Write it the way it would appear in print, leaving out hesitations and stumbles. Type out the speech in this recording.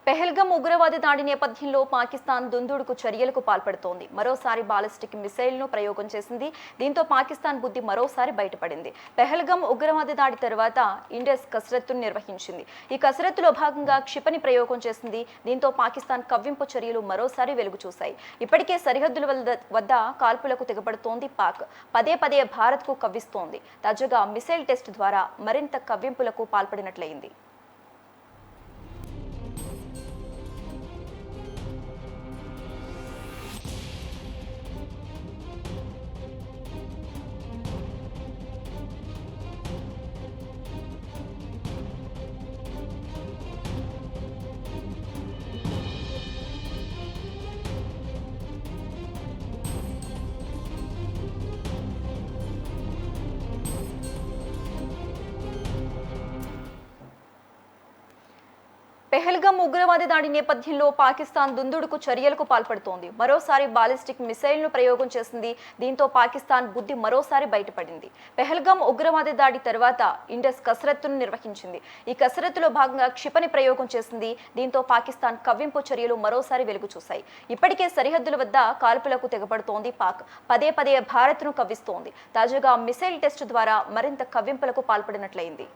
పెహల్గం ఉగ్రవాద దాడి నేపథ్యంలో పాకిస్తాన్ దుందుడుకు చర్యలకు పాల్పడుతోంది. మరోసారి బాలిస్టిక్ మిసైల్ను ప్రయోగం చేసింది. దీంతో పాకిస్తాన్ బుద్ధి మరోసారి బయటపడింది. పెహల్గం ఉగ్రవాద దాడి తర్వాత ఇండస్ కసరత్తును నిర్వహించింది. ఈ కసరత్తులో భాగంగా క్షిపణి ప్రయోగం చేసింది. దీంతో పాకిస్తాన్ కవ్వింపు చర్యలు మరోసారి వెలుగు చూశాయి. ఇప్పటికే సరిహద్దుల వద్ద కాల్పులకు తెగబడుతోంది పాక్. పదే పదే భారత్కు కవ్విస్తోంది. తాజాగా మిసైల్ టెస్ట్ ద్వారా మరింత కవ్వింపులకు పాల్పడినట్లయింది. పెహల్గం ఉగ్రవాద దాడి నేపథ్యంలో పాకిస్తాన్ దుందుడుకు చర్యలకు పాల్పడుతోంది. మరోసారి బాలిస్టిక్ మిసైల్ను ప్రయోగం చేసింది. దీంతో పాకిస్తాన్ బుద్ధి మరోసారి బయటపడింది. పెహల్గం ఉగ్రవాద దాడి తర్వాత ఇండస్ కసరత్తును నిర్వహించింది. ఈ కసరత్తులో భాగంగా క్షిపణి ప్రయోగం చేసింది. దీంతో పాకిస్తాన్ కవ్వింపు చర్యలు మరోసారి వెలుగు చూశాయి. ఇప్పటికే సరిహద్దుల వద్ద కాల్పులకు తెగబడుతోంది పాక్. పదే పదే భారత్ను కవ్విస్తోంది. తాజాగా మిసైల్ టెస్ట్ ద్వారా మరింత కవ్వింపులకు పాల్పడినట్లయింది.